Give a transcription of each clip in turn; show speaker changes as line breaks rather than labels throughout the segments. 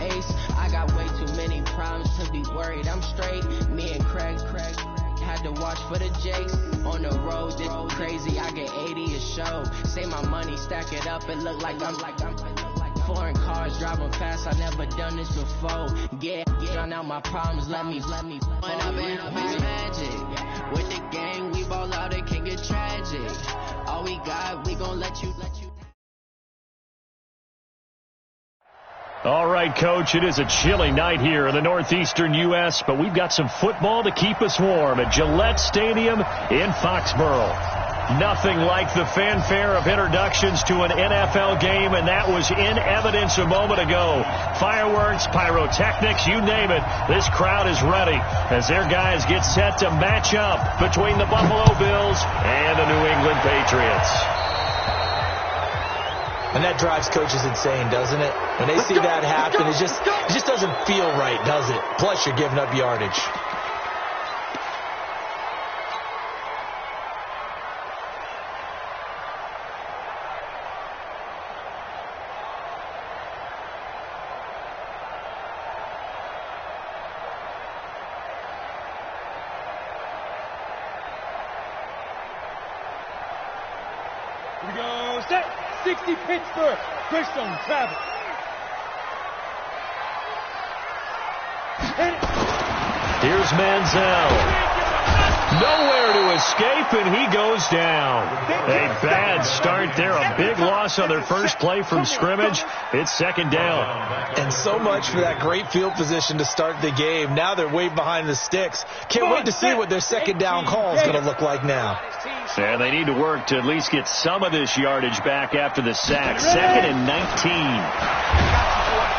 ace. I got way too many problems to be worried. I'm straight. Me and Craig had to watch for the Jakes. On the road, this crazy. I get 80 a show. Say my money, stack it up, it look like I'm foreign cars driving fast. I never done this before. Get on out my problems. Let me. When I've been magic with the game, we ball out. It can get tragic. All we got, we gon' let you.
All right, Coach, it is a chilly night here in the northeastern U.S., but we've got some football to keep us warm at Gillette Stadium in Foxborough. Nothing like the fanfare of introductions to an NFL game, and that was in evidence a moment ago. Fireworks, pyrotechnics, you name it. This crowd is ready as their guys get set to match up between the Buffalo Bills and the New England Patriots.
And that drives coaches insane, doesn't it? When they see that happen, it just doesn't feel right, does it? Plus, you're giving up yardage.
Here we go, set. 60 Pittsburgh. Christian travel.
Here's Manziel. Nowhere to escape, and he goes down. A bad start there. A big loss on their first play from scrimmage. It's second down.
And so much for that great field position to start the game. Now they're way behind the sticks. Can't wait to see what their second down call is going to look like now.
And they need to work to at least get some of this yardage back after the sack. Second and 19.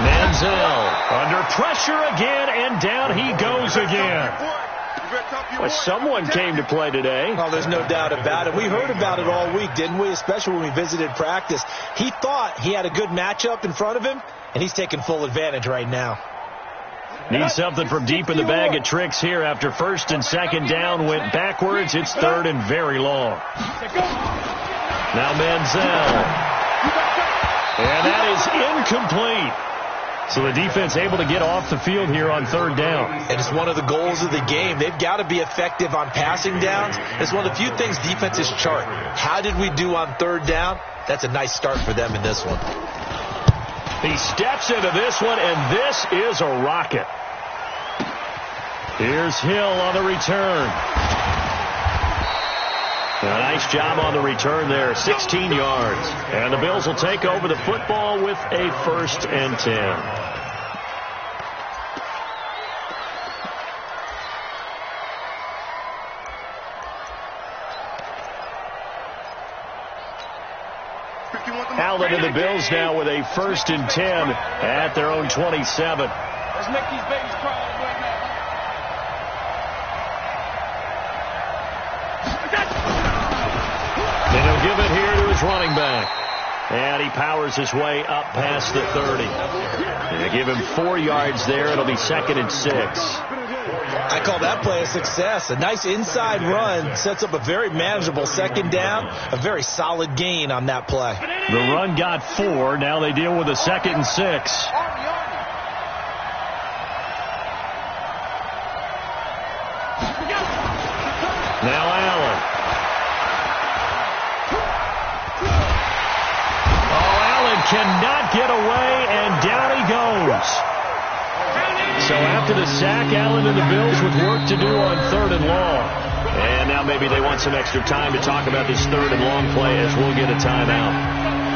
Manziel under pressure again, and down he goes again. Well, someone came to play today.
Oh, there's no doubt about it. We heard about it all week, didn't we? Especially when we visited practice. He thought he had a good matchup in front of him, and he's taking full advantage right now.
Needs something from deep in the bag of tricks here after first and second down went backwards. It's third and very long. Now Manziel. And that is incomplete. So the defense able to get off the field here on third down.
And it's one of the goals of the game. They've got to be effective on passing downs. It's one of the few things defenses chart. How did we do on third down? That's a nice start for them in this one.
He steps into this one, and this is a rocket. Here's Hill on the return. A nice job on the return there, 16 yards. And the Bills will take over the football with a 1st and 10. Allen and the Bills now with a 1st and 10 at their own 27.
Let's make these babies cry right now.
And he'll give it here to his running back. And he powers his way up past the 30. And they give him 4 yards there. It'll be 2nd and 6.
I call that play a success. A nice inside run sets up a very manageable second down. A very solid gain on that play.
The run got 4. Now they deal with a 2nd and 6. Now Allen. Cannot get away, and down he goes. So after the sack, Allen and the Bills with work to do on 3rd and long. And now maybe they want some extra time to talk about this 3rd and long play as we'll get a timeout.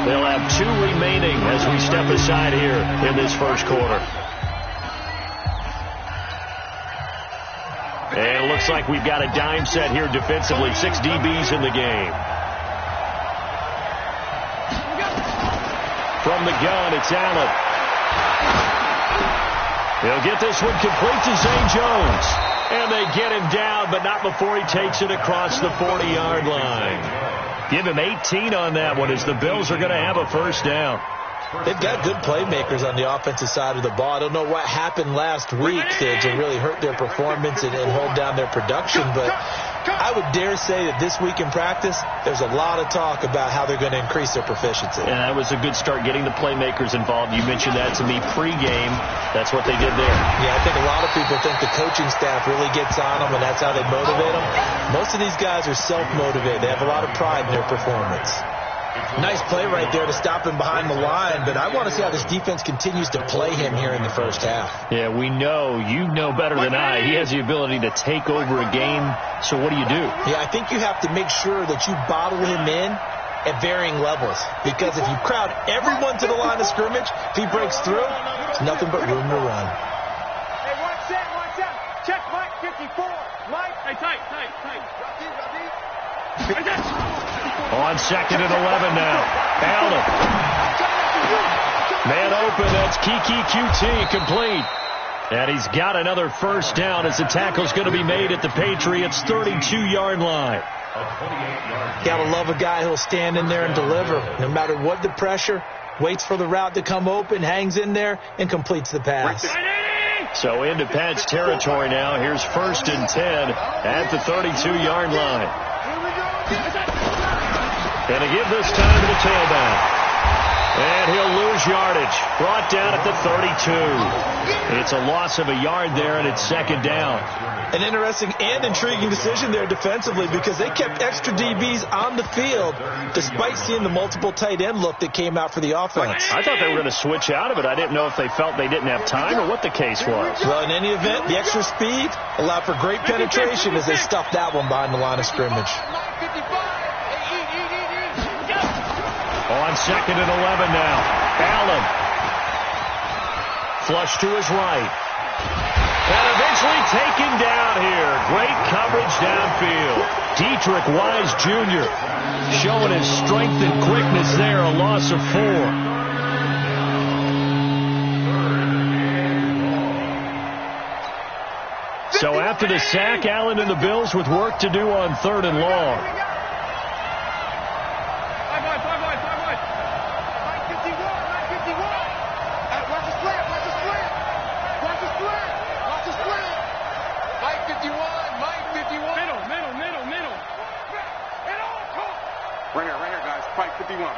They'll have 2 remaining as we step aside here in this first quarter. And it looks like we've got a dime set here defensively. 6 DBs in the game. From the gun, it's Allen. He'll get this one complete to Zay Jones. And they get him down, but not before he takes it across the 40-yard line. Give him 18 on that one as the Bills are going to have a 1st down.
They've got good playmakers on the offensive side of the ball. I don't know what happened last week to really hurt their performance and hold down their production, but I would dare say that this week in practice, there's a lot of talk about how they're going to increase their proficiency.
And that was a good start, getting the playmakers involved. You mentioned that to me pregame. That's what they did there.
Yeah, I think a lot of people think the coaching staff really gets on them, and that's how they motivate them. Most of these guys are self-motivated. They have a lot of pride in their performance. Nice play right there to stop him behind the line, but I want to see how this defense continues to play him here in the first half.
Yeah, we know, you know better than I, he has the ability to take over a game, so what do you do?
Yeah, I think you have to make sure that you bottle him in at varying levels, because if you crowd everyone to the line of scrimmage, if he breaks through, there's nothing but room to run.
Hey, watch out. Check Mike 54. Mike. Hey, tight.
On 2nd and 11 now. Allen. Man open, that's Kiki QT, complete. And he's got another first down as the tackle's going to be made at the Patriots' 32-yard line.
Gotta love a guy who'll stand in there and deliver. No matter what the pressure, waits for the route to come open, hangs in there, and completes the pass.
So into Pat's territory now. Here's 1st and 10 at the 32-yard line. And a give this time to the tailback. And he'll lose yardage. Brought down at the 32. It's a loss of a yard there, and it's 2nd down.
An interesting and intriguing decision there defensively, because they kept extra DBs on the field despite seeing the multiple tight end look that came out for the offense.
I thought they were going to switch out of it. I didn't know if they felt they didn't have time or what the case was.
Well, in any event, the extra speed allowed for great penetration as they stuffed that one behind the line of scrimmage.
On 2nd and 11 now. Allen. Flush to his right. And eventually taken down here. Great coverage downfield. Dietrich Wise Jr. showing his strength and quickness there. A loss of 4. So after the sack, Allen and the Bills with work to do on 3rd and long.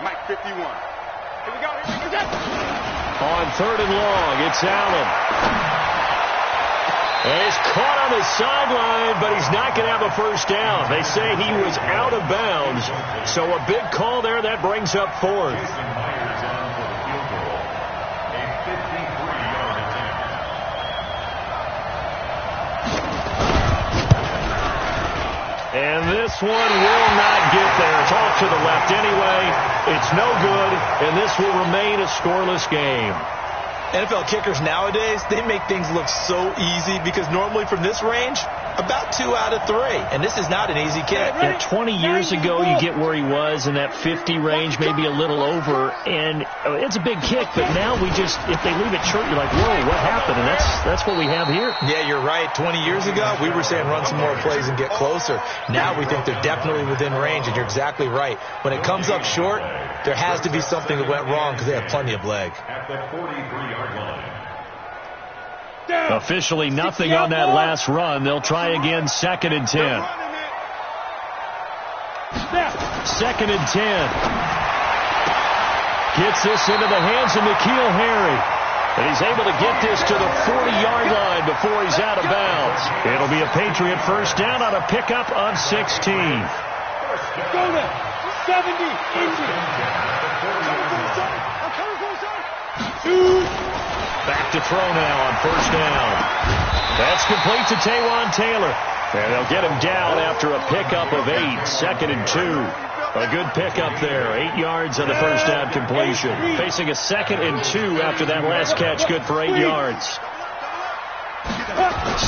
Mike 51. Here we go.
On 3rd and long, it's Allen. And he's caught on the sideline, but he's not going to have a first down. They say he was out of bounds. So a big call there. That brings up 4th. And this one will not get there. It's off to the left anyway. It's no good, and this will remain a scoreless game.
NFL kickers nowadays, they make things look so easy, because normally from this range, about 2 out of 3. And this is not an easy kick.
Yeah, 20 years ago, you get where he was in that 50 range, maybe a little over, and it's a big kick. But now we just, if they leave it short, you're like, whoa, what happened? And that's what we have here.
Yeah, you're right. 20 years ago, we were saying run some more plays and get closer. Now we think they're definitely within range, and you're exactly right. When it comes up short, there has to be something that went wrong, because they have plenty of leg.
At the 43-yard line.
Officially nothing on that last run. They'll try again, 2nd and 10. 2nd and 10. Gets this into the hands of N'Keal Harry. And he's able to get this to the 40-yard line before he's out of bounds. It'll be a Patriot first down on a pickup of 16.
Go there. 70. Indy.
Back to throw now on first down. That's complete to Taywan Taylor. And they'll get him down after a pickup of 8. 2nd and 2. A good pickup there. 8 yards on the first down completion. Facing a 2nd and 2 after that last catch. Good for 8 yards.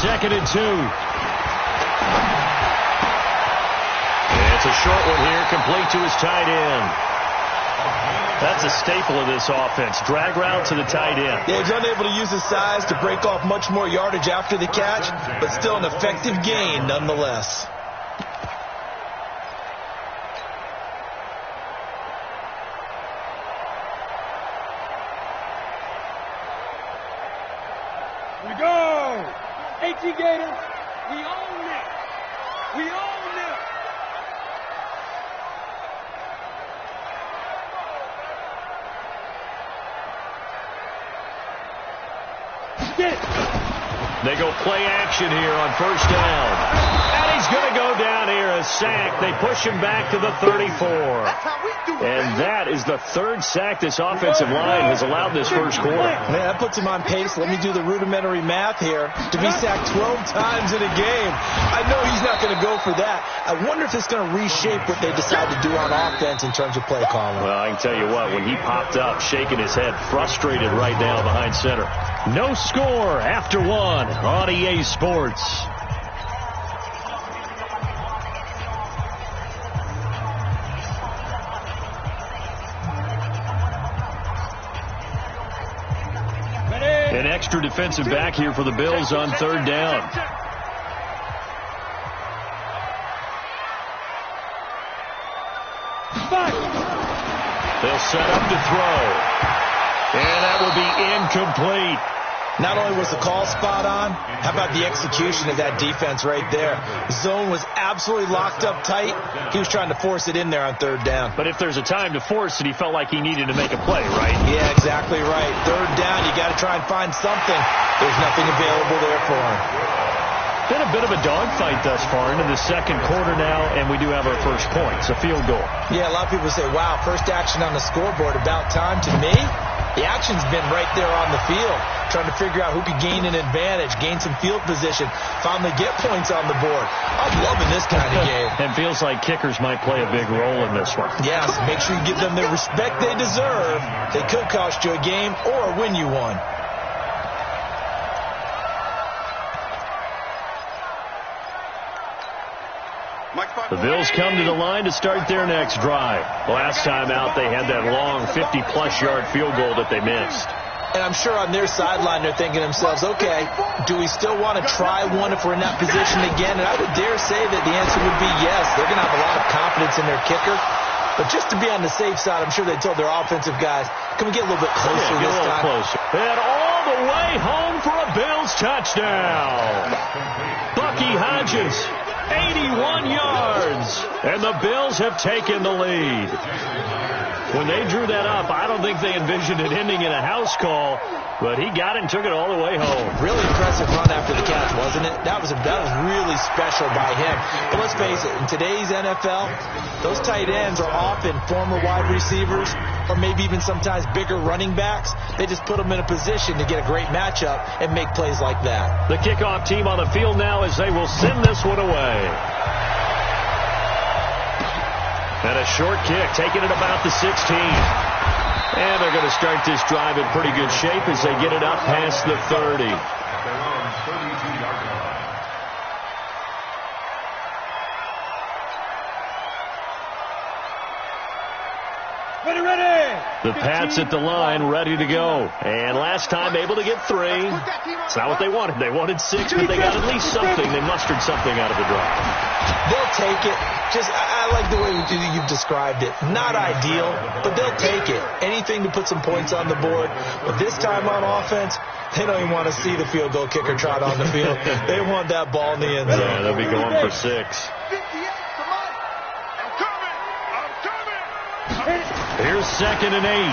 2nd and 2. And it's a short one here. Complete to his tight end. That's a staple of this offense. Drag route to the tight end.
Yeah, he's unable to use his size to break off much more yardage after the catch, but still an effective gain nonetheless.
Here we go. 18 Gators. We own it. We own it.
They go play action here on first down. And he's going to go down here, a sack. They push him back to the 34. And that is the third sack this offensive line has allowed this first quarter.
Man, that puts him on pace. Let me do the rudimentary math here. To be sacked 12 times in a game, I know he's not going to go for that. I wonder if it's going to reshape what they decide to do on offense in terms of play calling.
Well, I can tell you what, when he popped up, shaking his head, frustrated right now behind center. No score after one on EA Sports. An extra defensive back here for the Bills on third down. They'll set up to throw. And that will be incomplete.
Not only was the call spot on, how about the execution of that defense right there? Zone was absolutely locked up tight. He was trying to force it in there on third down.
But if there's a time to force it, he felt like he needed to make a play, right?
Yeah, exactly right. Third down, you got to try and find something. There's nothing available there for him.
Been a bit of a dogfight thus far into the second quarter now, and we do have our first point. It's a field goal.
Yeah, a lot of people say, wow, first action on the scoreboard, about time. To me, the action's been right there on the field, trying to figure out who could gain an advantage, gain some field position, finally get points on the board. I'm loving this kind of game.
And feels like kickers might play a big role in this one.
Yes, make sure you give them the respect they deserve. They could cost you a game or win you one.
The Bills come to the line to start their next drive. Last time out, they had that long 50-plus yard field goal that they missed.
And I'm sure on their sideline, they're thinking to themselves, okay, do we still want to try one if we're in that position again? And I would dare say that the answer would be yes. They're going to have a lot of confidence in their kicker. But just to be on the safe side, I'm sure they told their offensive guys, can we get a little bit closer this time?
Closer. And all the way home for a Bills touchdown. Bucky Hodges, 81 yards. And the Bills have taken the lead. When they drew that up, I don't think they envisioned it ending in a house call, but he got it and took it all the way home.
Really impressive run after the catch, wasn't it? That was really special by him. But let's face it, in today's NFL, those tight ends are often former wide receivers or maybe even sometimes bigger running backs. They just put them in a position to get a great matchup and make plays like that.
The kickoff team on the field now as they will send this one away. And a short kick, taking it about the 16. And they're going to start this drive in pretty good shape as they get it up past the 30.
Ready.
The Pats at the line, ready to go. And last time able to get 3. It's not what they wanted. They wanted 6, but they got at least something. They mustered something out of the drive.
They'll take it. I like the way you've described it. Not ideal, but they'll take it. Anything to put some points on the board. But this time on offense, they don't even want to see the field goal kicker trot on the field. They want that ball in the end zone.
Yeah, they'll be going for 6. Here's 2nd and 8.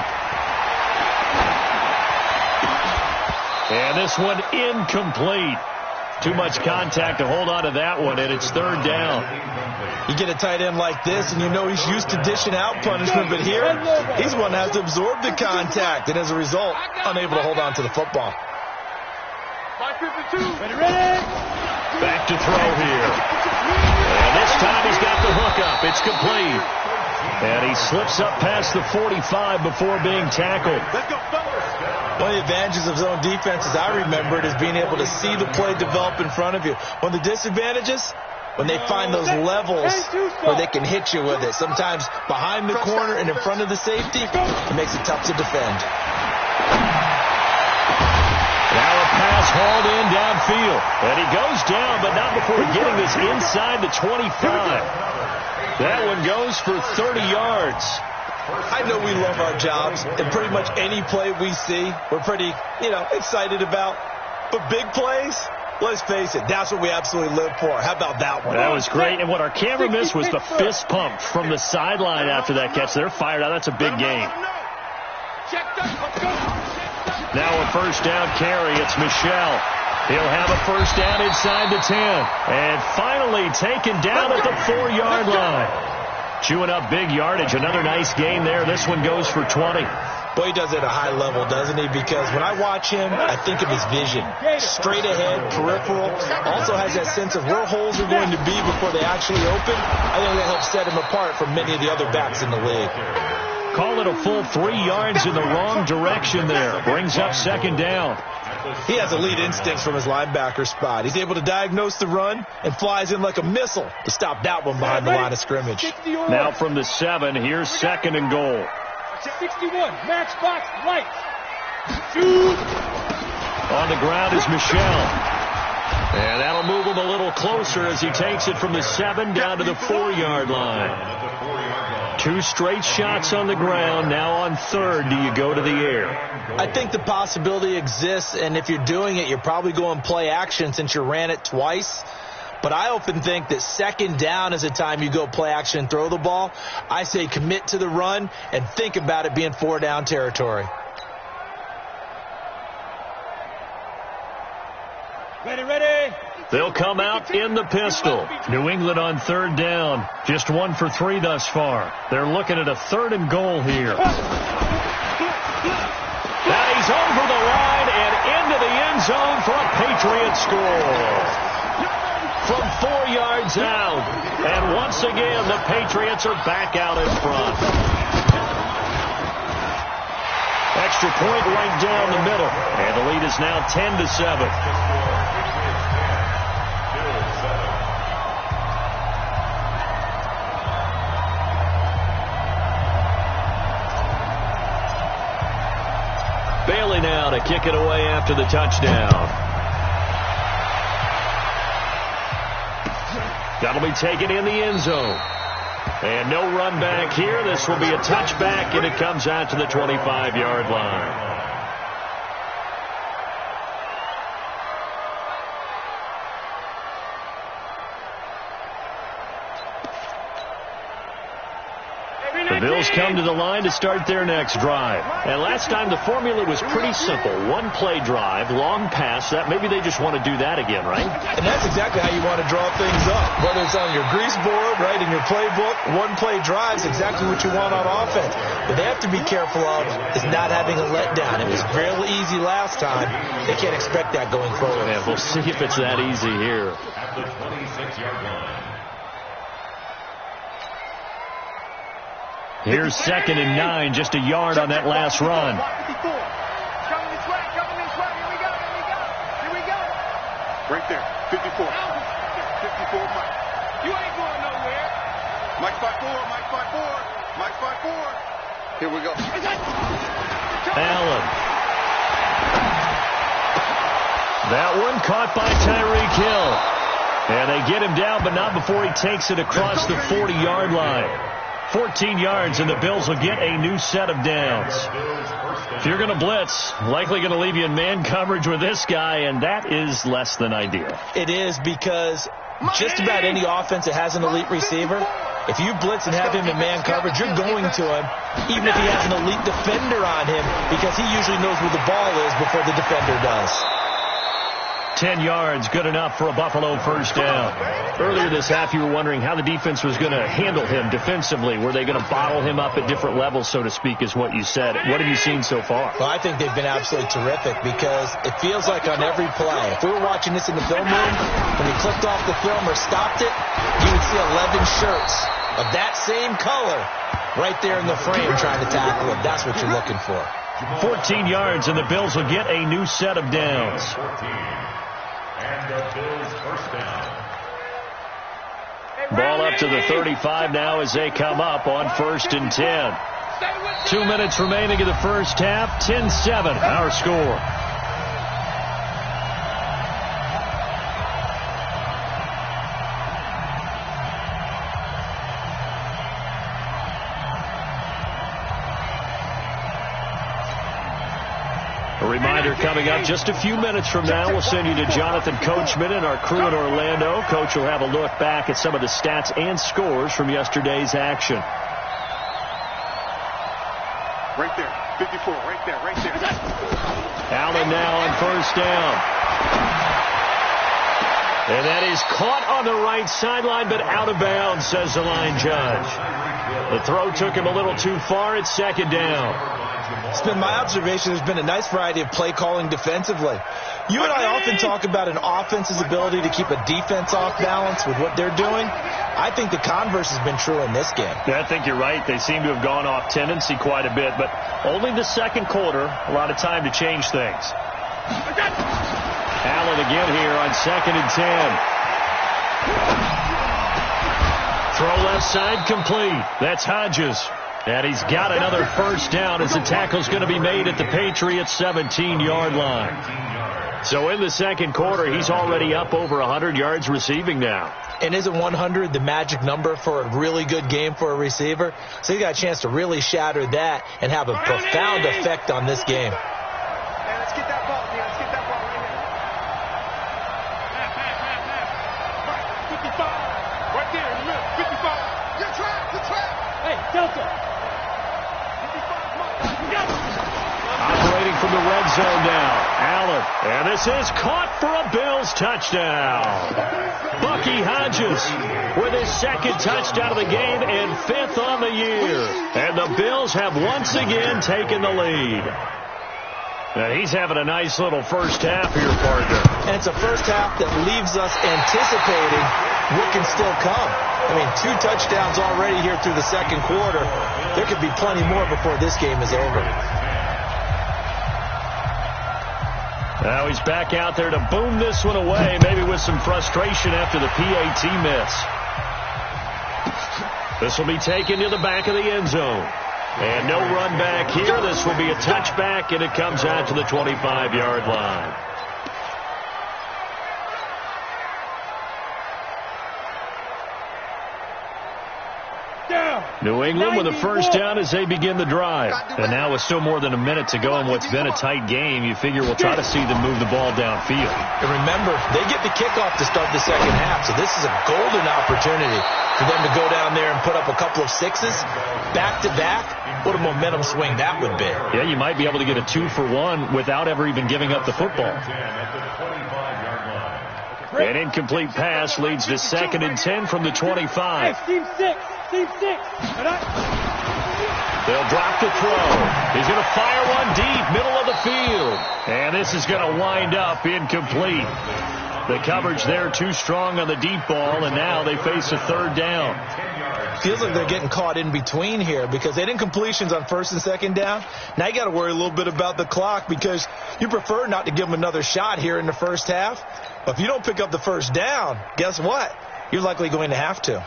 And this one incomplete. Too much contact to hold on to that one, and it's 3rd down.
You get a tight end like this, and you know he's used to dishing out punishment, but here, he's one that has to absorb the contact, and as a result, unable to hold on to the football.
Ready.
Back to throw here. And this time he's got the hook up. It's complete. And he slips up past the 45 before being tackled.
One of the advantages of zone defense, as I remember it, is being able to see the play develop in front of you. One of the disadvantages, when they find those levels where they can hit you with it. Sometimes behind the corner and in front of the safety, it makes it tough to defend.
Now a pass hauled in downfield. And he goes down, but not before getting this inside the 25. That one goes for 30 yards.
I know we love our jobs, and pretty much any play we see, we're pretty, excited about. But big plays, let's face it, that's what we absolutely live for. How about that one?
That was great. And what our camera missed was the fist pump from the sideline after that catch. They're fired out. That's a big game. Now a first down carry. It's Michelle. He'll have a first down inside the 10. And finally taken down at the 4-yard line. Chewing up big yardage. Another nice gain there. This one goes for 20.
Boy, he does it at a high level, doesn't he? Because when I watch him, I think of his vision. Straight ahead, peripheral. Also has that sense of where holes are going to be before they actually open. I think that helps set him apart from many of the other backs in the league.
Call it a full 3 yards in the wrong direction there. Brings up second down.
He has elite instincts from his linebacker spot. He's able to diagnose the run and flies in like a missile to stop that one behind the line of scrimmage.
Now from the 7, here's second and goal.
61, matchbox, right. Shoot.
On the ground is Michelle. And that'll move him a little closer as he takes it from the 7 down to the 4-yard line. 2 straight shots on the ground. Now on third, do you go to the air?
I think the possibility exists, and if you're doing it, you're probably going play action since you ran it twice. But I often think that second down is the time you go play action and throw the ball. I say commit to the run and think about it being 4-down territory.
Ready.
They'll come out in the pistol. New England on third down. Just 1 for 3 thus far. They're looking at a 3rd and goal here. Now he's over the line and into the end zone for a Patriot score. From 4 yards out. And once again, the Patriots are back out in front. Extra point right down the middle. And the lead is now 10-7. Bailey now to kick it away after the touchdown. That'll be taken in the end zone. And no run back here. This will be a touchback, and it comes out to the 25-yard line. The Bills come to the line to start their next drive. And last time the formula was pretty simple. 1-play drive, long pass. That maybe they just want to do that again, right?
And that's exactly how you want to draw things up. Whether it's on your grease board, right, in your playbook, 1-play drive is exactly what you want on offense. But they have to be careful of is not having a letdown. It was fairly easy last time. They can't expect that going forward.
Yeah, we'll see if it's that easy here.
At the 26-yard line.
Here's 2nd and 9, just a yard on that last run.
Coming this way. Here we go.
Right there, 54. 54, Mike.
You ain't going nowhere.
Mike 5-4. Mike 5-4. Here we go.
Allen. That one caught by Tyreek Hill. And they get him down, but not before he takes it across the 40-yard line. 14 yards, and the Bills will get a new set of downs. If you're going to blitz, likely going to leave you in man coverage with this guy, and that is less than ideal.
It is because just about any offense that has an elite receiver, if you blitz and have him in man coverage, you're going to him, even if he has an elite defender on him, because he usually knows where the ball is before the defender does.
10 yards, good enough for a Buffalo first down. Earlier this half, you were wondering how the defense was going to handle him defensively. Were they going to bottle him up at different levels, so to speak, is what you said. What have you seen so far?
Well, I think they've been absolutely terrific because it feels like on every play, if we were watching this in the film room, when he clicked off the film or stopped it, you would see 11 shirts of that same color right there in the frame trying to tackle him. That's what you're looking for.
14 yards, and the Bills will get a new set of downs.
And the Bills first down.
Ball up to the 35 now as they come up on 1st and 10. 2 minutes remaining in the first half. 10-7, our score. A reminder reminder coming up just a few minutes from now. We'll send you to Jonathan Coachman and our crew in Orlando. Coach will have a look back at some of the stats and scores from yesterday's action.
Right there. 54. Right there. Right there.
Allen now on first down. And that is caught on the right sideline, but out of bounds, says the line judge. The throw took him a little too far. It's second down.
It's been my observation there's been a nice variety of play calling defensively. You and I often talk about an offense's ability to keep a defense off balance with what they're doing. I think the converse has been true in this game.
Yeah, I think you're right. They seem to have gone off tendency quite a bit, but only the second quarter, a lot of time to change things. Allen again here on 2nd and 10. Throw left side complete. That's Hodges. And he's got another first down as the tackle's going to be made at the Patriots' 17-yard line. So in the second quarter, he's already up over 100 yards receiving now.
And isn't 100 the magic number for a really good game for a receiver? So he got a chance to really shatter that and have a profound effect on this game.
Hey, let's get that ball. Yeah, let's get that ball right here. 55. Right there in the middle. 55. You're trapped. You're trapped.
Hey, Delta.
55.
Operating from the red zone now. Allen. And this is caught for a Bills touchdown. Bucky Hodges with his second touchdown of the game and 5th on the year. And the Bills have once again taken the lead. Now he's having a nice little first half here, partner.
And it's a first half that leaves us anticipating what can still come. I mean, 2 touchdowns already here through the second quarter. There could be plenty more before this game is over.
Now he's back out there to boom this one away, maybe with some frustration after the PAT miss. This will be taken to the back of the end zone. And no run back here. This will be a touchback, and it comes out to the 25-yard line. New England with a first down as they begin the drive. And now with still more than a minute to go in what's been a tight game, you figure we'll try to see them move the ball downfield.
And remember, they get the kickoff to start the second half, so this is a golden opportunity for them to go down there and put up a couple of sixes back-to-back. What a momentum swing that would be.
Yeah, you might be able to get a 2-for-1 without ever even giving up the football. An incomplete pass leads to 2nd and 10 from the 25.
Hey, team 6. Team 6.
They'll drop the throw. He's going to fire one deep, middle of the field. And this is going to wind up incomplete. The coverage there too strong on the deep ball, and now they face a 3rd down.
Feels like they're getting caught in between here because they didn't completions on 1st and 2nd down. Now you got to worry a little bit about the clock because you prefer not to give them another shot here in the first half. But if you don't pick up the first down, guess what? You're likely going to have to.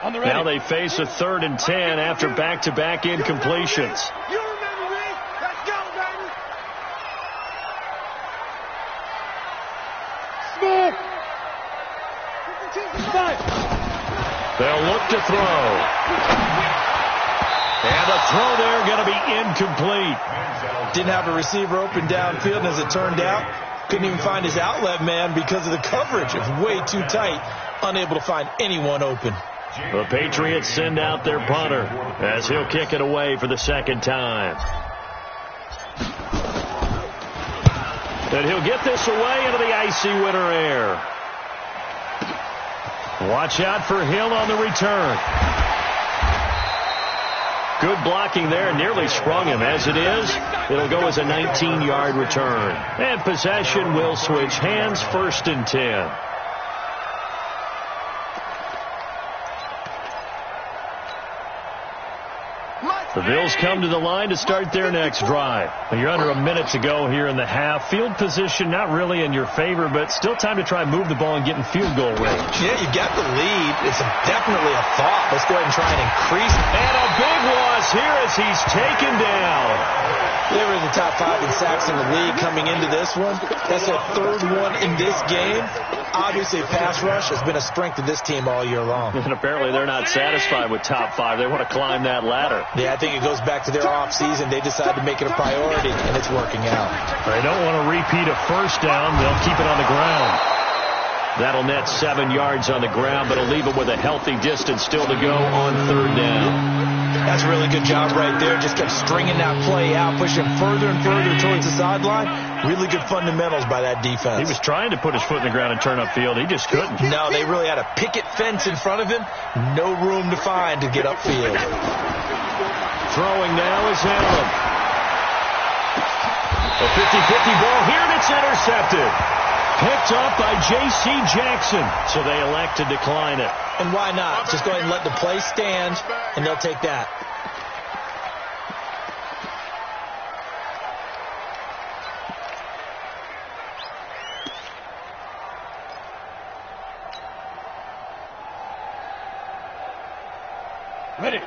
Now they face a 3rd and 10 after back-to-back incompletions.
You remember me? Let's go, baby.
Smith.
They'll look to throw. And the throw there going to be incomplete.
Didn't have a receiver open downfield, and as it turned out, couldn't even find his outlet man because of the coverage. It was way too tight, unable to find anyone open.
The Patriots send out their punter as he'll kick it away for the 2nd time. And he'll get this away into the icy winter air. Watch out for Hill on the return. Good blocking there, nearly sprung him. As it is, it'll go as a 19-yard return. And possession will switch hands, 1st and 10. The Bills come to the line to start their next drive. You're under a minute to go here in the half. Field position not really in your favor, but still time to try and move the ball and get in field goal range.
Yeah, you got the lead. It's definitely a thought. Let's go ahead and try and increase.
And a big loss here as he's taken down.
They were in the top 5 in sacks in the league coming into this one. That's their 3rd one in this game. obviously pass rush has been a strength of this team all year long.
And apparently they're not satisfied with top 5. They want to climb that ladder.
Yeah, I think it goes back to their offseason. They decided to make it a priority, and it's working out.
They don't want to repeat a first down. They'll keep it on the ground. That'll net 7 yards on the ground, but it'll leave them with a healthy distance still to go on 3rd down.
That's a really good job right there. Just kept stringing that play out, pushing further and further towards the sideline. Really good fundamentals by that defense.
He was trying to put his foot in the ground and turn upfield. He just couldn't.
No, they really had a picket fence in front of him. No room to find to get upfield.
Throwing now is Allen. A 50-50 ball here, and it's intercepted. Picked up by J.C. Jackson. So they elect to decline it.
And why not? Just go ahead and let the play stand, and they'll take that.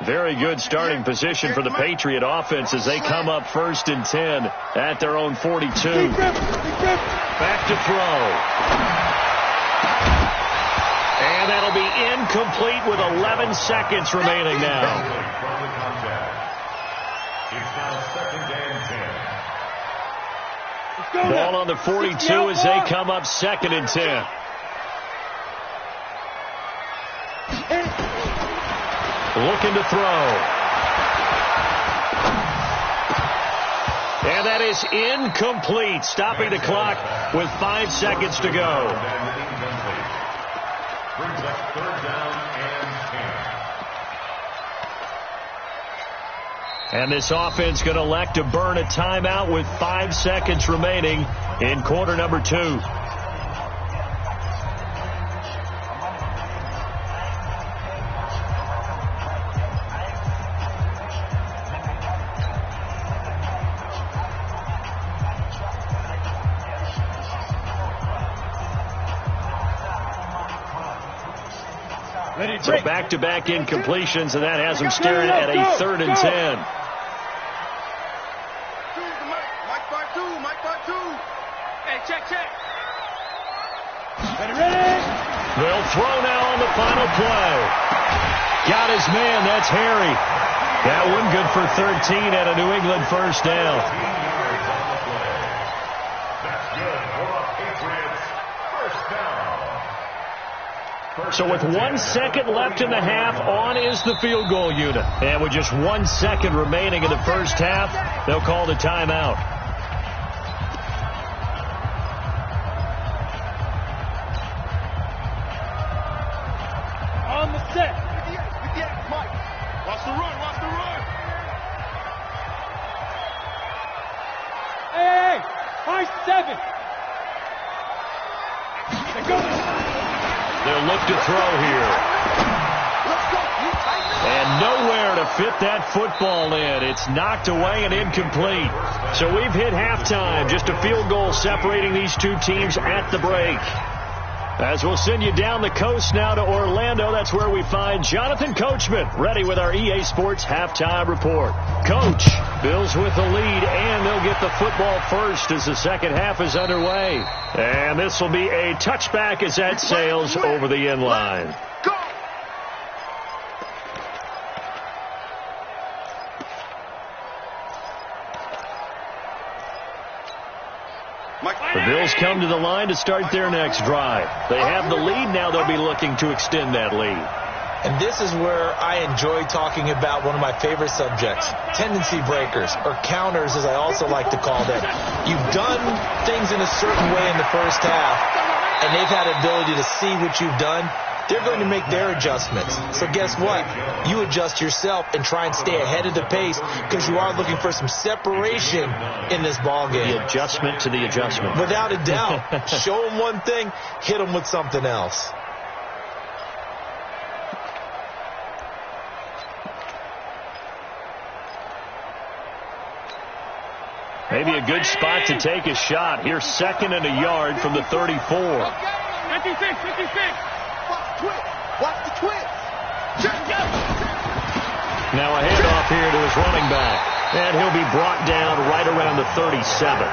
Very good starting position for the Patriot offense as they come up 1st and 10 at their own 42. Back to throw. And that'll be incomplete with 11 seconds remaining now.
It's now 2nd and 10.
Ball on the 42 as they come up 2nd and 10. Looking to throw. And that is incomplete, stopping the clock with 5 seconds to go.
Brings up 3rd down and 10.
And this offense going to elect to burn a timeout with 5 seconds remaining in quarter number 2. So back-to-back incompletions, and that has them staring at a 3rd and 10.
Mike 5-2.
Hey, check.
They'll throw now on the final play. Got his man. That's Harry. That one good for 13 at a New England 1st down.
That's good for the Patriots. 1st down.
So with 1 second left in the half, on is the field goal unit. And with just 1 second remaining in the first half, they'll call the timeout.
On the set.
Mike. Watch the run.
Hey, high 7. They go.
They'll look to throw here. And nowhere to fit that football in. It's knocked away and incomplete. So we've hit halftime. Just a field goal separating these two teams at the break. As we'll send you down the coast now to Orlando, that's where we find Jonathan Coachman, ready with our EA Sports halftime report. Coach, Bills with the lead, and they'll get the football first as the second half is underway. And this will be a touchback as that sails over the end line. The Bills come to the line to start their next drive. They have the lead now. They'll be looking to extend that lead.
And this is where I enjoy talking about one of my favorite subjects, tendency breakers, or counters as I also like to call them. You've done things in a certain way in the first half, and they've had ability to see what you've done. They're going to make their adjustments. So guess what? You adjust yourself and try and stay ahead of the pace because you are looking for some separation in this ball game.
The adjustment to the adjustment.
Without a doubt. Show them one thing, hit them with something else.
Maybe a good spot to take a shot. Here's 2nd and a yard from the 34.
56.
Watch the twist.
Now a handoff here to his running back. And he'll be brought down right around the 37.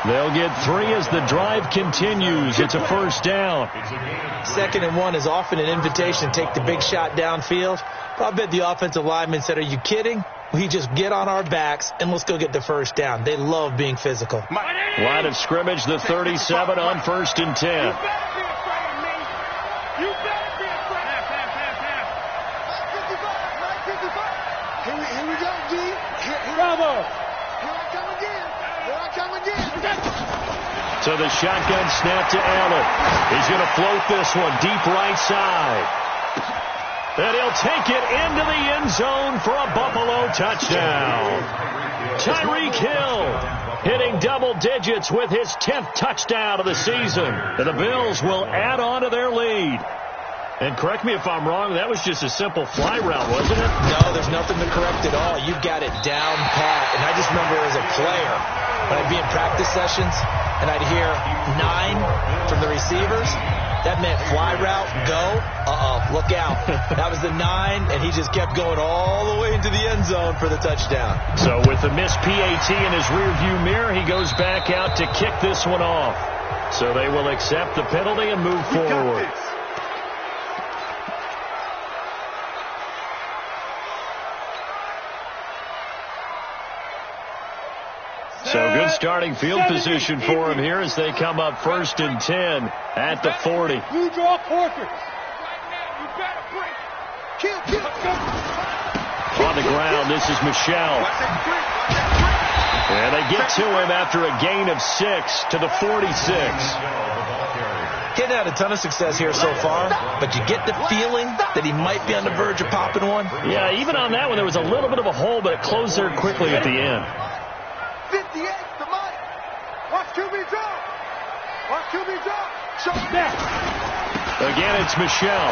They'll get 3 as the drive continues. It's a first down.
2nd and 1 is often an invitation to take the big shot downfield. I bet the offensive lineman said, are you kidding? We just get on our backs and let's go get the first down. They love being physical.
Line of scrimmage, the 37 on 1st and 10.
You better be afraid of me. You better be afraid. Pass.
Here we go, G.
Bravo.
Here I come again. Here I come again.
So the shotgun snap to Allen. He's going to float this one deep right side. And he'll take it into the end zone for a Buffalo touchdown. Tyreek Hill hitting double digits with his 10th touchdown of the season. And the Bills will add on to their lead. And correct me if I'm wrong, that was just a simple fly route, wasn't it?
No, there's nothing to correct at all. You got it down pat. And I just remember as a player, when I'd be in practice sessions, and I'd hear 9 from the receivers, that meant fly route, go, look out. That was the 9, and he just kept going all the way into the end zone for the touchdown.
So with the missed PAT in his rearview mirror, he goes back out to kick this one off. So they will accept the penalty and move forward. So good starting field position for him here as they come up 1st and 10 at the 40.
You draw portraits. Right now, you better break. Kill.
On the ground, this is Michelle. And they get to him after a gain of 6 to the 46.
He's had a ton of success here so far, but you get the feeling that he might be on the verge of popping one.
Yeah, even on that one, there was a little bit of a hole, but it closed there quickly at the end.
58, the money. Watch QB drop. Watch QB drop. Shot
Now.
Again, it's Michelle.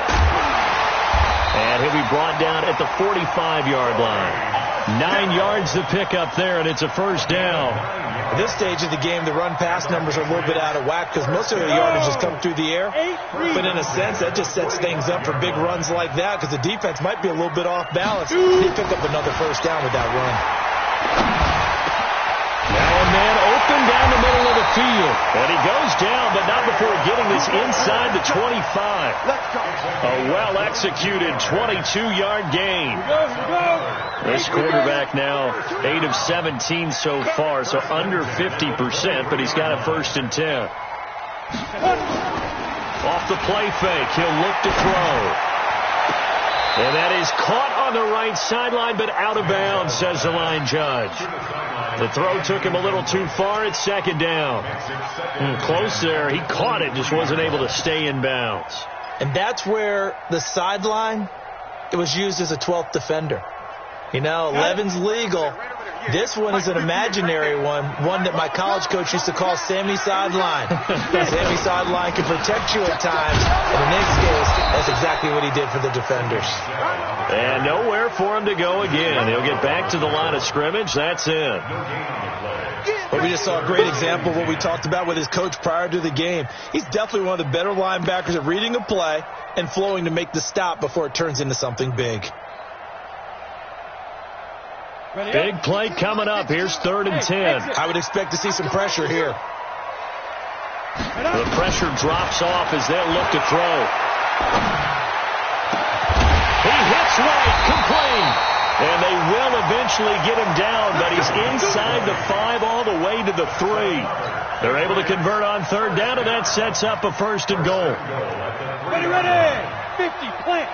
And he'll be brought down at the 45-yard line. 9 yards to pick up there, and it's a first down.
At this stage of the game, the run-pass numbers are a little bit out of whack because most of the yardage has come through the air. But in a sense, that just sets things up for big runs like that because the defense might be a little bit off balance. They pick up another first down with that run.
Now a man open down the middle of the field. And he goes down, but not before getting this inside the 25. A well-executed 22-yard gain. This quarterback now 8 of 17 so far, so under 50%, but he's got a 1st and 10. Off the play fake, he'll look to throw. And that is caught on the right sideline, but out of bounds, says the line judge. The throw took him a little too far. It's 2nd down. Close there. He caught it, just wasn't able to stay in bounds.
And that's where the sideline, it was used as a 12th defender. You know, 11's legal. This one is an imaginary one that my college coach used to call Sammy Sideline. Sammy Sideline can protect you at times. And in this case, that's exactly what he did for the defenders.
And nowhere for him to go again. He'll get back to the line of scrimmage. That's it.
But we just saw a great example of what we talked about with his coach prior to the game. He's definitely one of the better linebackers at reading a play and flowing to make the stop before it turns into something big.
Big play coming up. Here's 3rd and 10.
I would expect to see some pressure here.
The pressure drops off as they'll look to throw. He hits right, complete. And they will eventually get him down, but he's inside the 5 all the way to the 3. They're able to convert on 3rd down, and that sets up a 1st and goal.
Ready. 50, plant.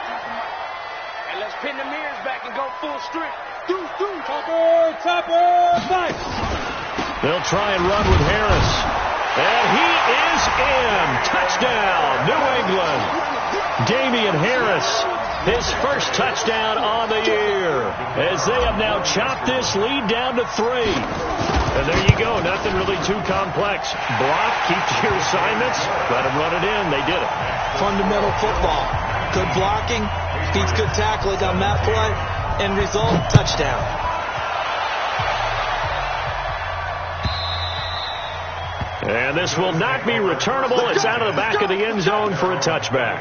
And let's pin the mirrors back and go full strength. Topper, fight.
They'll try and run with Harris. And he is in. Touchdown, New England. Damian Harris, his first touchdown on the year, as they have now chopped this lead down to 3. And there you go, nothing really too complex. Block, keep to your assignments, let them run it in. They did it.
Fundamental football. Good blocking, beats good tackling on that play. End result, touchdown.
And this will not be returnable. It's out of the back of the end zone for a touchback.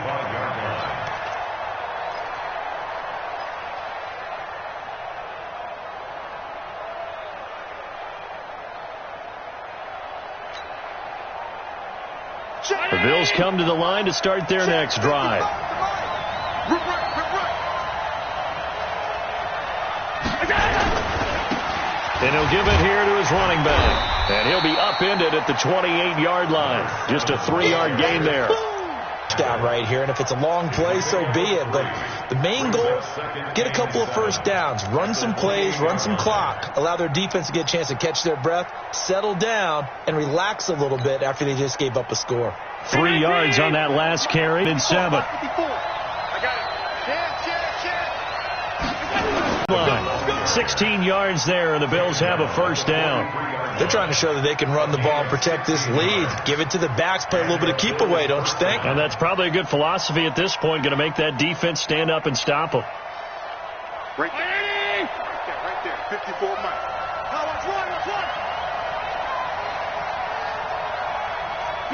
The Bills come to the line to start their next drive. And he'll give it here to his running back. And he'll be upended at the 28-yard line. Just a 3-yard gain there.
Down right here, and if it's a long play, so be it. But the main goal, get a couple of first downs, run some plays, run some clock, allow their defense to get a chance to catch their breath, settle down, and relax a little bit after they just gave up a score.
3 yards on that last carry and 7.
I got it.
16 yards there, and the Bills have a first down.
They're trying to show that they can run the ball and protect this lead. Give it to the backs, play a little bit of keep away, don't you think?
And that's probably a good philosophy at this point, going to make that defense stand up and stop them.
Right there. Right there. 54 Mike. Now let's run.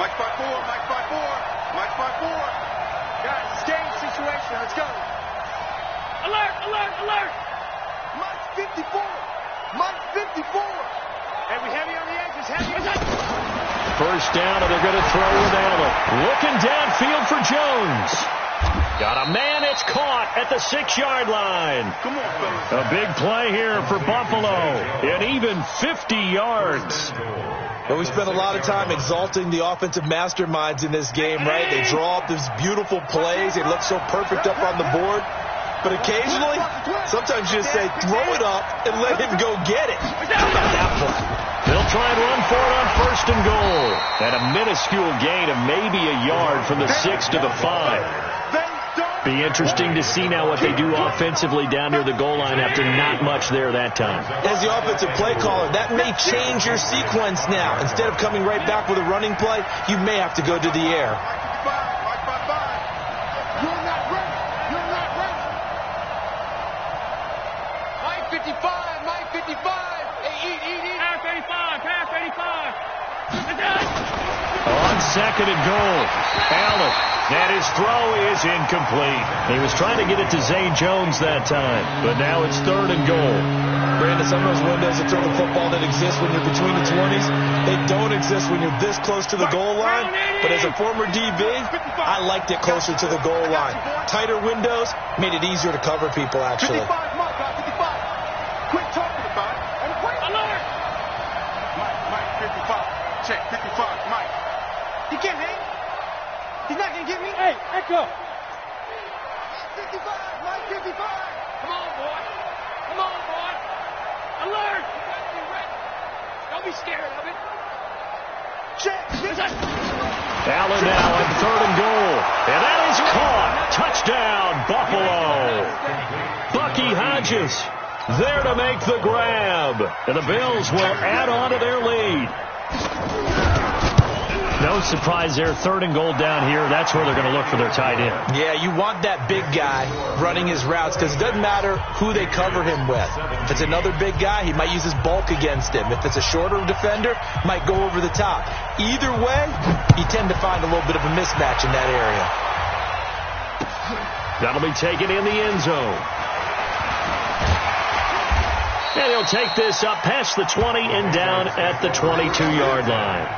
Mike by 4. Guys, it's game situation. Let's go. Alert. Mike's 54. And we heavy on the edges.
First down, and they're going to throw with Allen. Looking downfield for Jones. Got a man, it's caught at the 6-yard line.
Come on, fellas.
A big play here for Buffalo. And even 50 yards.
But we spent a lot of time exalting the offensive masterminds in this game, right? They draw up these beautiful plays. They look so perfect up on the board. But occasionally, sometimes you just say, throw it up and let him go get it. How about that play?
They'll try and run for it on 1st and goal. And a minuscule gain of maybe a yard from the 6 to the 5. Be interesting to see now what they do offensively down near the goal line after not much there that time.
As the offensive play caller, that may change your sequence now. Instead of coming right back with a running play, you may have to go to the air.
Mike 55. Hey, eat. Pass 35.
On 2nd and goal, Allen. And his throw is incomplete. He was trying to get it to Zay Jones that time, but now it's 3rd and goal.
Brandon, some of those windows to throw the football that exist when you're between the 20s, they don't exist when you're this close to the goal line. But as a former DB, I liked it closer to the goal line. Tighter windows made it easier to cover people, actually.
55, Mike, 55. Quit talking about it. And wait. Alert. Mike, 55. Check, 55, Mike. He can't hang. He's not going to get me. Hey, echo. 55, Mike, 55. Come on, boy. Alert. Don't be scared of it. Check.
Allen now on 3rd and goal. And that is caught. Touchdown, Buffalo. Bucky Hodges there to make the grab. And the Bills will add on to their lead. No surprise there, 3rd and goal down here. That's where they're going to look for their tight end.
Yeah, you want that big guy running his routes because it doesn't matter who they cover him with. If it's another big guy, he might use his bulk against him. If it's a shorter defender, might go over the top. Either way, you tend to find a little bit of a mismatch in that area.
That'll be taken in the end zone. And he'll take this up past the 20 and down at the 22-yard line.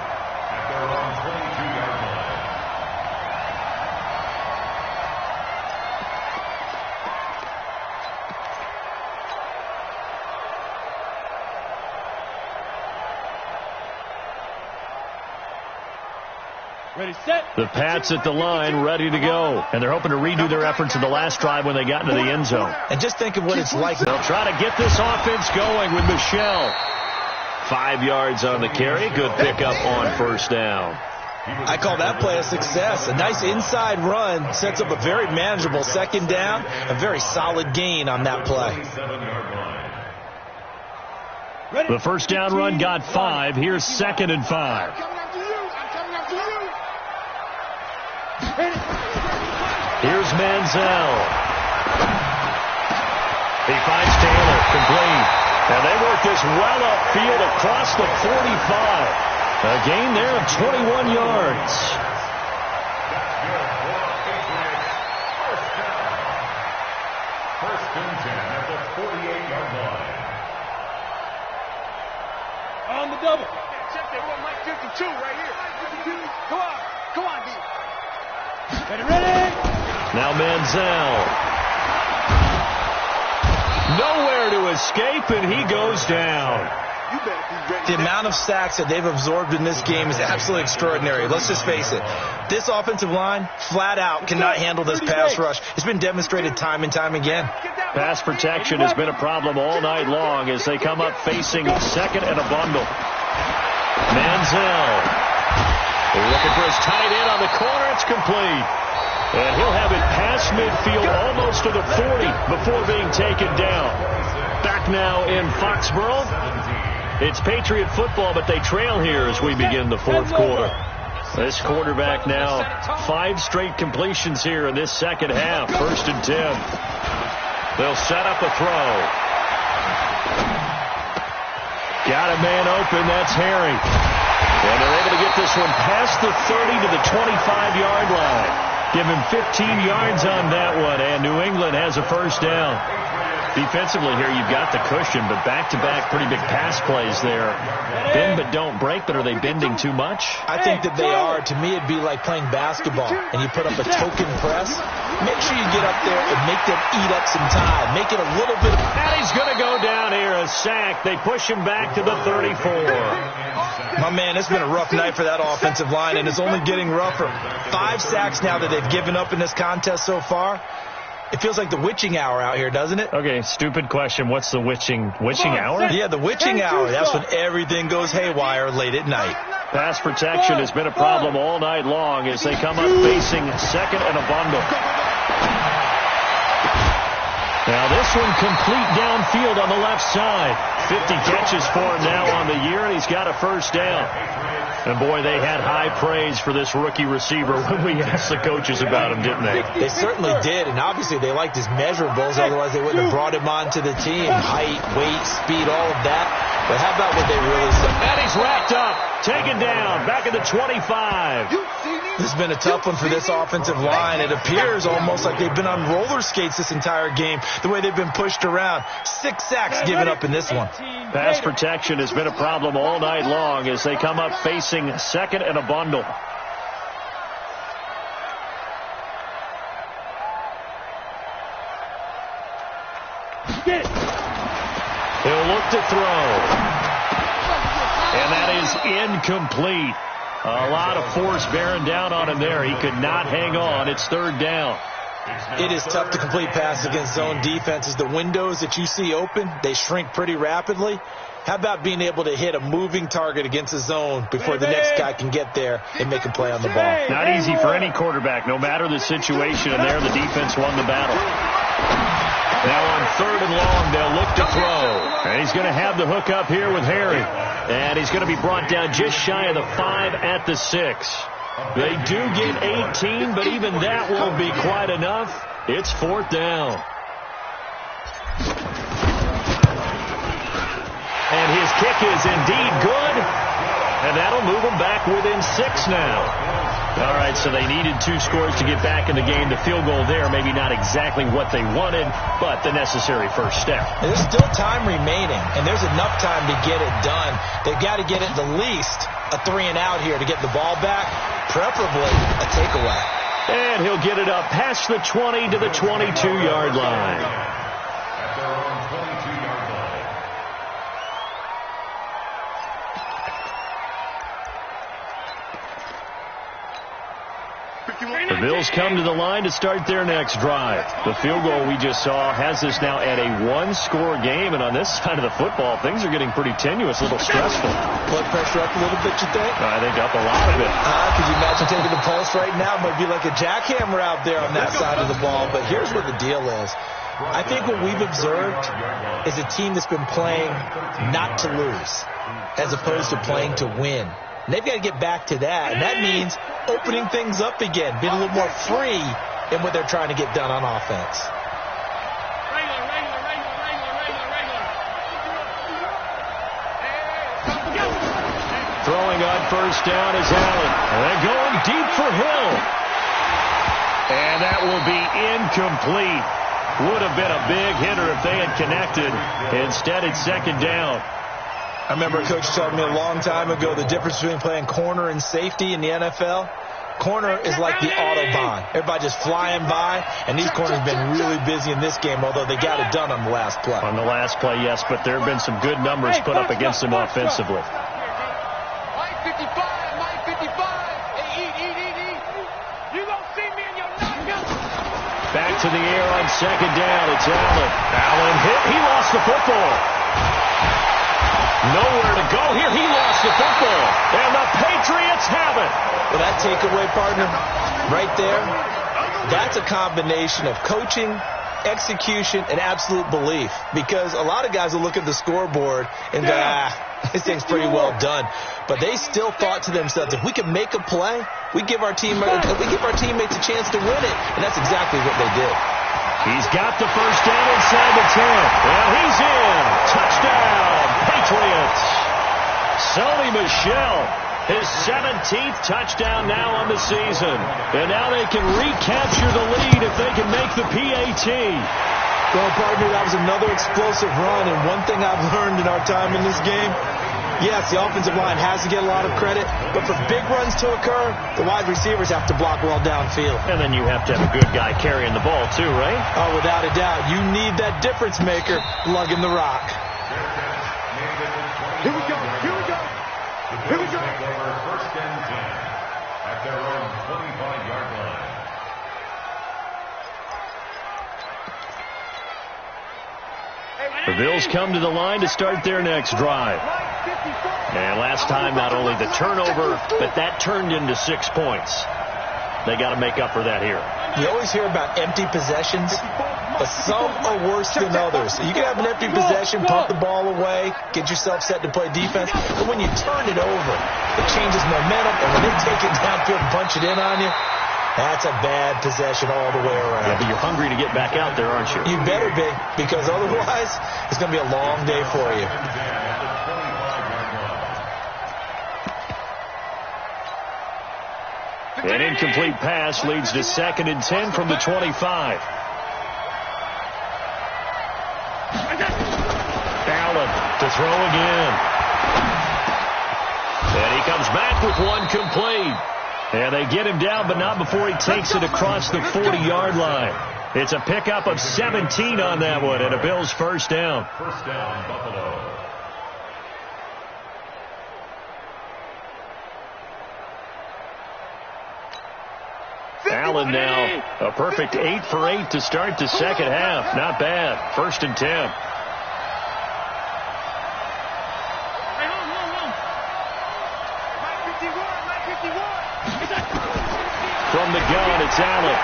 Ready, set.
The Pats at the line, ready to go. And they're hoping to redo their efforts in the last drive when they got into the end zone.
And just think of what it's like.
They'll try to get this offense going with Michelle. 5 yards on the carry. Good pickup on 1st down.
I call that play a success. A nice inside run sets up a very manageable 2nd down. A very solid gain on that play.
The 1st down run got 5. Here's 2nd and 5. Here's Manziel. He finds Taylor, complete. And they work this well upfield across the 45. A gain there of 21 yards.
First and 10 at the 48-yard line.
On the double. Check that one, Mike 52 right here. Go on.
Now Manziel. Nowhere to escape, and he goes down.
The amount of sacks that they've absorbed in this game is absolutely extraordinary. Let's just face it. This offensive line, flat out, cannot handle this pass rush. It's been demonstrated time and time again.
Pass protection has been a problem all night long as they come up facing second and a bundle. Manziel. They're looking for his tight end on the corner. It's complete. And he'll have it past midfield almost to the 40 before being taken down. Back now in Foxborough. It's Patriot football, but they trail here as we begin the fourth quarter. This quarterback now 5 straight completions here in this second half. 1st and 10. They'll set up a throw. Got a man open. That's Harry. And they're able to get this one past the 30 to the 25-yard line. Give him 15 yards on that one, and New England has a first down. Defensively here, you've got the cushion, but back-to-back pretty big pass plays there. Bend but don't break, but are they bending too much?
I think that they are. To me, it'd be like playing basketball, and you put up a token press. Make sure you get up there and make them eat up some time. Make it a little bit.
And he's going to go down here, a sack. They push him back to the 34.
My man, it's been a rough night for that offensive line, and it's only getting rougher. 5 sacks now that they've given up in this contest so far. It feels like the witching hour out here, doesn't it?
Okay, stupid question. What's the witching hour?
Yeah, the witching hour. That's when everything goes haywire late at night.
Pass protection has been a problem all night long as they come up facing second and a bundle. Now this one complete downfield on the left side. 50 catches for him now on the year, and he's got a first down. And, boy, they had high praise for this rookie receiver when we asked the coaches about him, didn't they?
They certainly did, and obviously they liked his measurables. Otherwise, they wouldn't have brought him onto the team. Height, weight, speed, all of that. But how about what they really said?
And he's wrapped up, taken down, back at the 25.
This has been a tough one for this offensive line. It appears almost like they've been on roller skates this entire game, the way they've been pushed around. 6 sacks given up in this one.
Pass protection has been a problem all night long as they come up facing second and a bundle. He'll look to throw. And that is incomplete. A lot of force bearing down on him there. He could not hang on. It's 3rd down.
It is tough to complete passes against zone defenses. The windows that you see open, they shrink pretty rapidly. How about being able to hit a moving target against a zone before the next guy can get there and make a play on the ball?
Not easy for any quarterback, no matter the situation. And there, the defense won the battle. Now on 3rd and long, they'll look to throw. And he's going to have the hook up here with Harry. And he's going to be brought down just shy of the 5 at the 6. They do get 18, but even that won't be quite enough. It's 4th down. And his kick is indeed good. And that'll move them back within 6 now. All right, so they needed 2 scores to get back in the game. The field goal there, maybe not exactly what they wanted, but the necessary first step.
And there's still time remaining, and there's enough time to get it done. They've got to get it the least a 3-and-out here to get the ball back, preferably a takeaway.
And he'll get it up past the 20 to the 22-yard line.
At their own 22-yard line.
The Bills come to the line to start their next drive. The field goal we just saw has us now at a 1-score game, and on this side of the football, things are getting pretty tenuous, a little stressful.
Blood pressure up a little bit, you think?
I think up a lot of it.
Could you imagine taking the pulse right now? It might be like a jackhammer out there on that side of the ball, but here's what the deal is. I think what we've observed is a team that's been playing not to lose as opposed to playing to win. And they've got to get back to that, and that means opening things up again, being a little more free in what they're trying to get done on offense.
Throwing on first down is Allen. And they're going deep for Hill. And that will be incomplete. Would have been a big hitter if they had connected. Instead, it's 2nd down.
I remember a coach telling me a long time ago the difference between playing corner and safety in the NFL. Corner is like the Autobahn. Everybody just flying by, and these corners have been really busy in this game, although they got it done on the last play.
On the last play, yes, but there have been some good numbers put up against them offensively.
Mike 55, Mike 55. Hey, eat. You gonna see me in your knockout.
Back to the air on second down. It's Allen. Allen hit. He lost the football. Nowhere to go here. He lost the football. And the Patriots have it.
Well, that takeaway, partner, right there, that's a combination of coaching, execution, and absolute belief. Because a lot of guys will look at the scoreboard and go, this thing's pretty well done. But they still thought to themselves, if we can make a play, we give our teammates a chance to win it. And that's exactly what they did.
He's got the first down inside the 10. And he's in. Touchdown, Patriots. Sony Michel, his 17th touchdown now on the season. And now they can recapture the lead if they can make the PAT.
Well, partner, that was another explosive run. And one thing I've learned in our time in this game, yes, the offensive line has to get a lot of credit, but for big runs to occur, the wide receivers have to block well downfield.
And then you have to have a good guy carrying the ball too, right?
Oh, without a doubt. You need that difference maker lugging the rock.
Here we go.
First and 10 at their own 25-yard line.
The Bills come to the line to start their next drive. And last time, not only the turnover, but that turned into 6 points. They got to make up for that here.
You always hear about empty possessions, but some are worse than others. You can have an empty possession, pump the ball away, get yourself set to play defense, but when you turn it over, it changes momentum, and when they take it downfield and punch it in on you, that's a bad possession all the way around.
Yeah, but you're hungry to get back out there, aren't you?
You better be, because otherwise, it's going to be a long day for you.
An incomplete pass leads to 2nd and 10 from the 25. Allen to throw again. And he comes back with one complete. And they get him down, but not before he takes it across the 40-yard line. It's a pickup of 17 on that one, and a Bills first down.
First down, Buffalo.
Allen now a perfect 8 for 8 to start the second half. Not bad. 1st and 10. From the gun, it's Allen.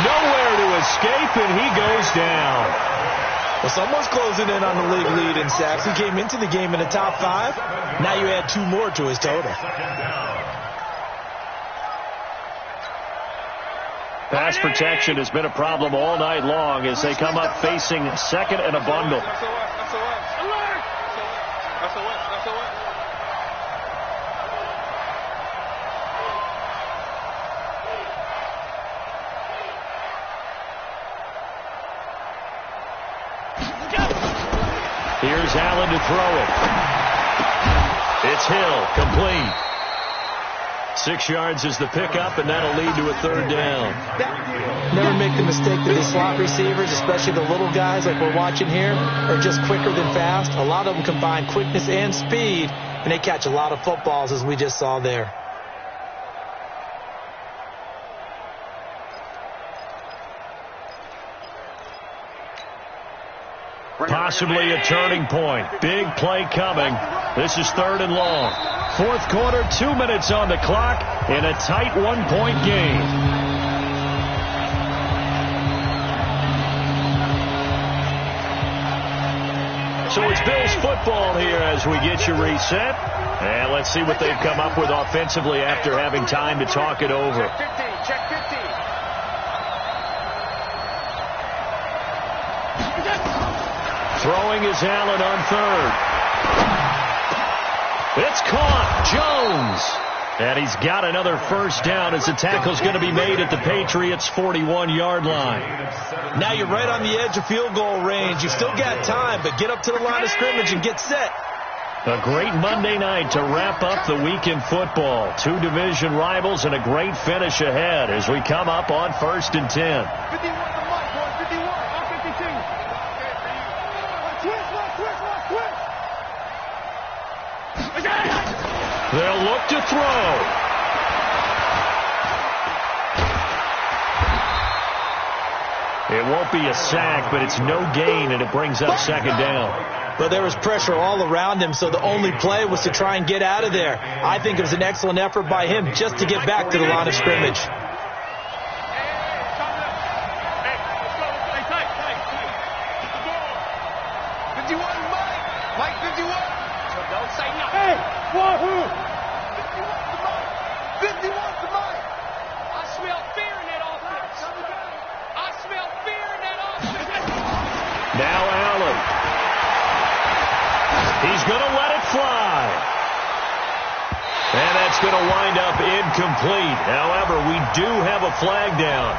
Nowhere to escape, and he goes down.
Well, someone's closing in on the league lead in sacks. He came into the game in the top 5. Now you add 2 more to his total.
Pass protection has been a problem all night long as they come up facing 2nd and a bundle. Here's Allen to throw it. It's Hill, complete. 6 yards is the pickup, and that'll lead to a 3rd down.
Never make the mistake that these slot receivers, especially the little guys like we're watching here, are just quicker than fast. A lot of them combine quickness and speed, and they catch a lot of footballs, as we just saw there.
Possibly a turning point. Big play coming. This is 3rd and long. 4th quarter, 2 minutes on the clock in a tight 1-point game. So it's Bills football here as we get you reset. And let's see what they've come up with offensively after having time to talk it over.
Check 15.
Throwing is Allen on 3rd. It's caught. Jones. And he's got another first down as the tackle's going to be made at the Patriots' 41-yard line.
Now you're right on the edge of field goal range. You've still got time, but get up to the line of scrimmage and get set.
A great Monday night to wrap up the week in football. Two division rivals and a great finish ahead as we come up on 1st and 10.
51 to Mike, boys. 51. I'm 52. Twist.
They'll look to throw. It won't be a sack, but it's no gain, and it brings up 2nd down.
But there was pressure all around him, so the only play was to try and get out of there. I think it was an excellent effort by him just to get back to the line of scrimmage.
Mike, 51.
Don't say nothing.
Hey, wahoo! 51 to Mike.
I smell fear in that offense. I smell fear in that offense.
Now Allen. He's going to let it fly. And that's going to wind up incomplete. However, we do have a flag down.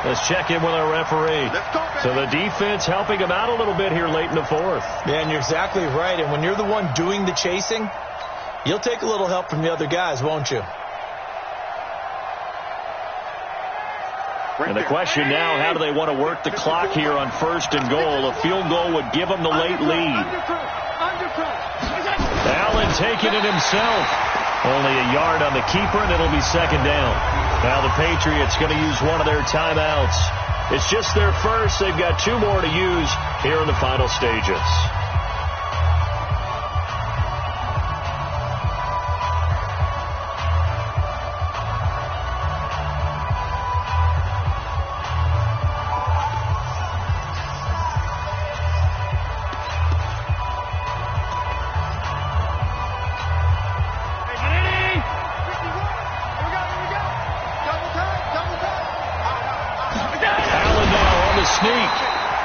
Let's check in with our referee. So the defense helping him out a little bit here late in the 4th.
Yeah, and you're exactly right. And when you're the one doing the chasing, you'll take a little help from the other guys, won't you?
And the question now, how do they want to work the clock here on 1st and goal? A field goal would give them the late lead. Allen taking it himself. Only a yard on the keeper, and it'll be 2nd down. Now the Patriots going to use one of their timeouts. It's just their first. They've got 2 more to use here in the final stages.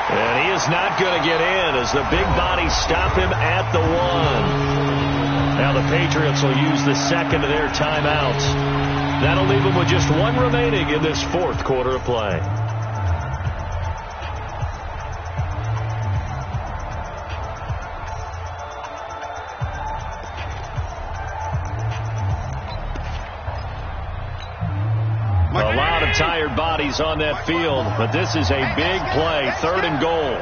And he is not going to get in as the big bodies stop him at the 1. Now the Patriots will use the 2nd of their timeouts. That'll leave them with just 1 remaining in this 4th quarter of play. A lot of tired bodies on that field, but this is a big play, 3rd and goal.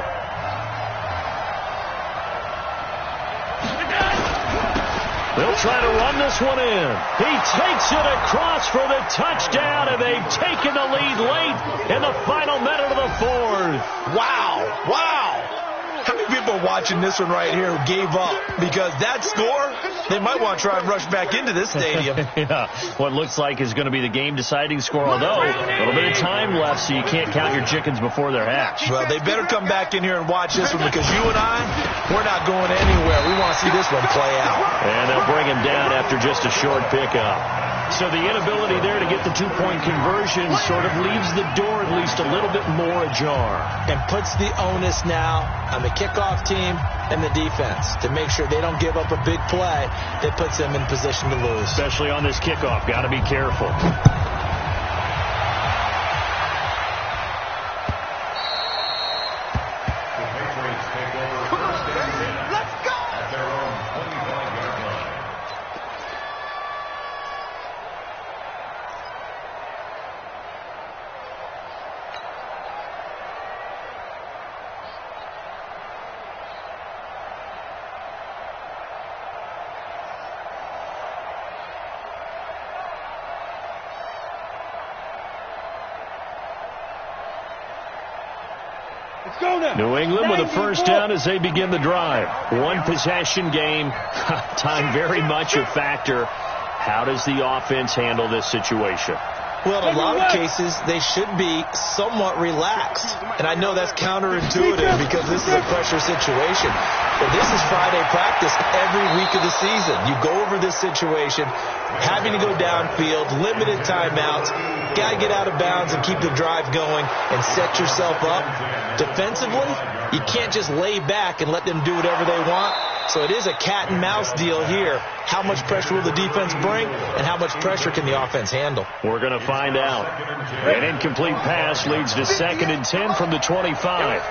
They'll try to run this one in. He takes it across for the touchdown, and they've taken the lead late in the final minute of the 4th.
Wow. Wow. How many people are watching this one right here who gave up? Because that score, they might want to try and rush back into this stadium.
Yeah, what looks like is going to be the game-deciding score, although a little bit of time left, so you can't count your chickens before they're hatched.
Well, they better come back in here and watch this one, because you and I, we're not going anywhere. We want to see this one play out.
And they'll bring him down after just a short pickup. So the inability there to get the 2-point conversion sort of leaves the door at least a little bit more ajar.
And puts the onus now on the kickoff team and the defense to make sure they don't give up a big play that puts them in position to lose.
Especially on this kickoff. Got to be careful. New England with a 1st down as they begin the drive. 1 possession game. Time very much a factor. How does the offense handle this situation?
Well, in a lot of cases, they should be somewhat relaxed. And I know that's counterintuitive because this is a pressure situation. But this is Friday practice every week of the season. You go over this situation, having to go downfield, limited timeouts, got to get out of bounds and keep the drive going and set yourself up. Defensively, you can't just lay back and let them do whatever they want. So it is a cat and mouse deal here. How much pressure will the defense bring, and how much pressure can the offense handle?
We're going to find out. An incomplete pass leads to 2nd and 10 from the 25.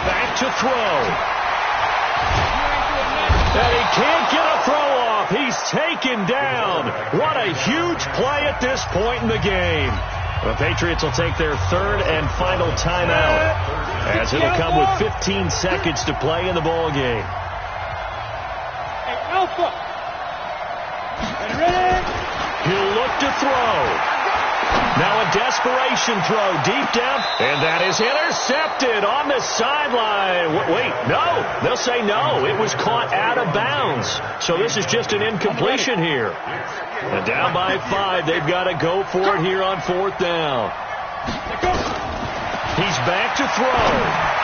Back to throw. And he can't get a throw off. He's taken down. What a huge play at this point in the game. The Patriots will take their third and final timeout, as it'll come with 15 seconds to play in the ball game.
Hey, Alpha. Ready?
He'll look to throw. Now a desperation throw deep down, and that is intercepted on the sideline. Wait, no. They'll say no. It was caught out of bounds. So this is just an incompletion here. And down by 5, they've got to go for it here on 4th down. He's back to throw.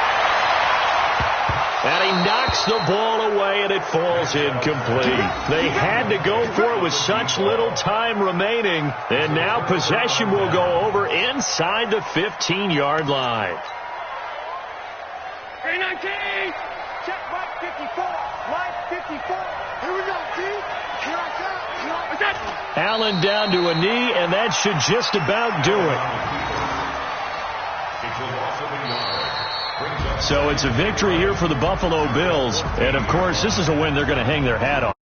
And he knocks the ball away, and it falls incomplete. They had to go for it with such little time remaining, and now possession will go over inside the 15-yard line.
319!
Check Mike 54. Mike 54. Here we go, T. Here I come.
Allen down to a knee, and that should just about do it.
It's a loss of a yard.
So it's a victory here for the Buffalo Bills. And, of course, this is a win they're going to hang their hat on.